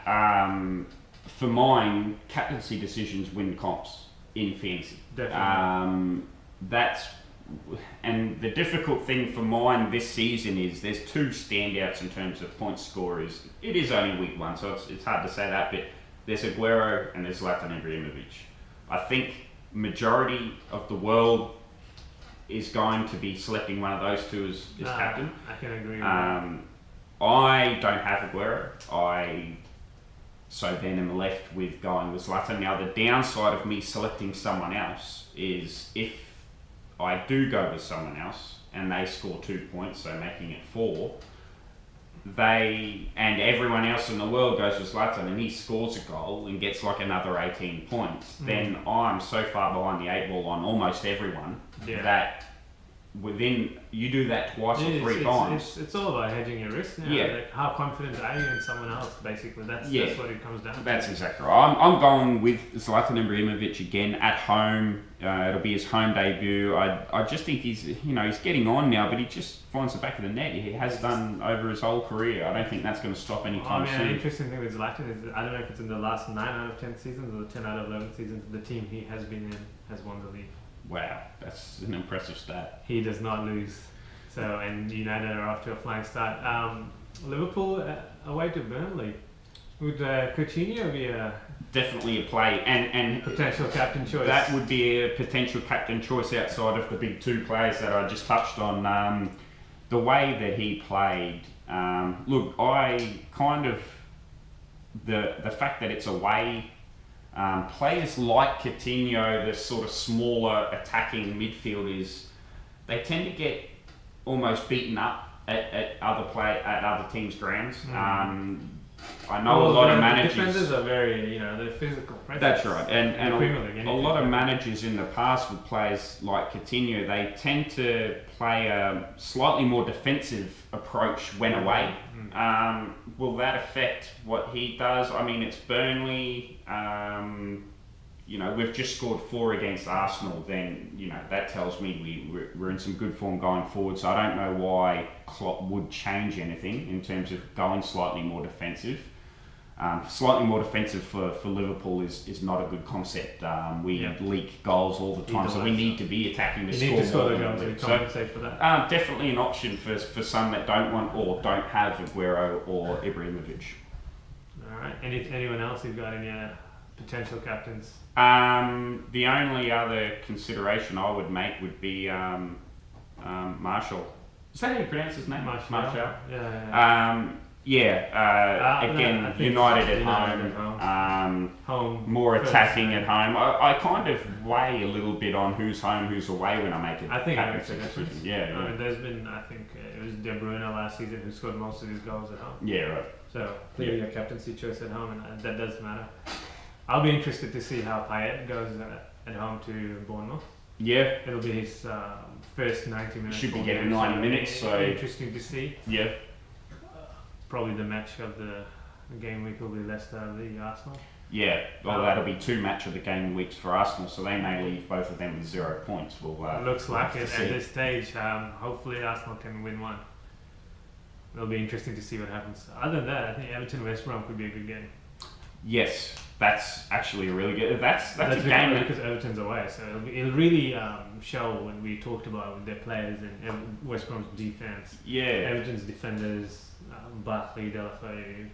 For mine, captaincy decisions win comps in fantasy. Definitely. And the difficult thing for mine this season is there's 2 standouts in terms of point scorers. It is only week 1, so it's hard to say that, but there's Aguero and there's Zlatan Ibrahimovic. I think majority of the world is going to be selecting one of those 2 as captain. I can agree with that. I don't have Aguero. So then I'm left with going with Zlatan. Now the downside of me selecting someone else is if I do go with someone else and they score 2 points, so making it 4, and everyone else in the world goes with Zlatan and he scores a goal and gets like another 18 points, then I'm so far behind the 8 ball on almost everyone that within you do that twice or 3 times. It's all about hedging your risk now. Yeah. Like how confident are you in someone else, basically? That's what it comes down to. That's exactly right. I'm going with Zlatan Ibrahimovic again at home. It'll be his home debut. I just think he's getting on now, but he just finds the back of the net. He has done over his whole career. I don't think that's going to stop anytime soon. The interesting thing with Zlatan is I don't know if it's in the last 9 out of 10 seasons or 10 out of 11 seasons, the team he has been in has won the league. Wow, that's an impressive stat. He does not lose. So, and United are off to a flying start. Liverpool away to Burnley. Would Coutinho be definitely a play and potential captain choice? That would be a potential captain choice outside of the big 2 players that I just touched on. The way that he played, look, I kind of the fact that it's away. Players like Coutinho, the sort of smaller attacking midfielders, they tend to get almost beaten up at other teams' grounds. I know a lot of managers. Defenders are very, they're physical. That's right, and a lot of managers in the past with players like Coutinho, they tend to play a slightly more defensive approach when away. Will that affect what he does? I mean, it's Burnley. We've just scored 4 against Arsenal. Then that tells me we're in some good form going forward. So I don't know why Klopp would change anything in terms of going slightly more defensive. Slightly more defensive for Liverpool is not a good concept. We leak goals all the time, so we need to be attacking to score the goals to compensate for that. Definitely an option for some that don't want or don't have Aguero or Ibrahimovic. All right. Anyone else who've got any potential captains? The only other consideration I would make would be Marshall. Is that how you pronounce his name? Marshall. Yeah. Again, United at home. More attacking at home. I kind of weigh a little bit on who's home, who's away when I make it. I think it makes a difference. Yeah. There's been, I think it was De Bruyne last season who scored most of his goals at home. Yeah, right. So clearly your captaincy choice at home, and that does matter. I'll be interested to see how Payet goes at home to Bournemouth. Yeah. It'll be his first 90 minutes. Should be getting 90 minutes, so interesting to see. Yeah. Probably the match of the game week will be Leicester v Arsenal. Yeah, well, that'll be 2 match of the game weeks for Arsenal, so they may leave both of them with 0 points. Looks like it at this stage. Hopefully Arsenal can win one. It'll be interesting to see what happens. Other than that, I think Everton West Brom could be a good game. Yes, that's actually a really good. That's a game because Everton's away, so it'll really show when we talked about with their players and West Brom's defense. Yeah, Everton's defenders, Barkley, Delafeu.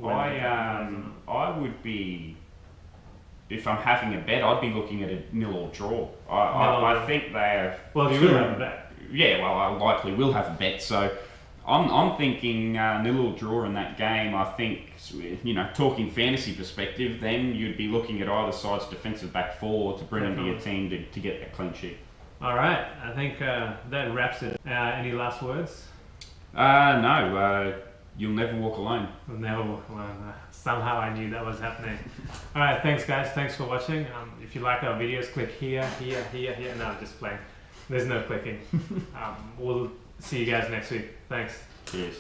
I would be, if I'm having a bet, I'd be looking at a 0 or draw. I think they're. Well, you will have a bet. Yeah, well, I likely will have a bet. So I'm thinking 0 or draw in that game. I think, talking fantasy perspective, then you'd be looking at either side's defensive back 4 to bring into your team to get a clean sheet. All right, I think that wraps it. Any last words? No. You'll never walk alone. You'll never walk alone. Somehow I knew that was happening. All right, thanks guys. Thanks for watching. If you like our videos, click here. No, I'm just playing. There's no clicking. We'll see you guys next week. Thanks. Cheers.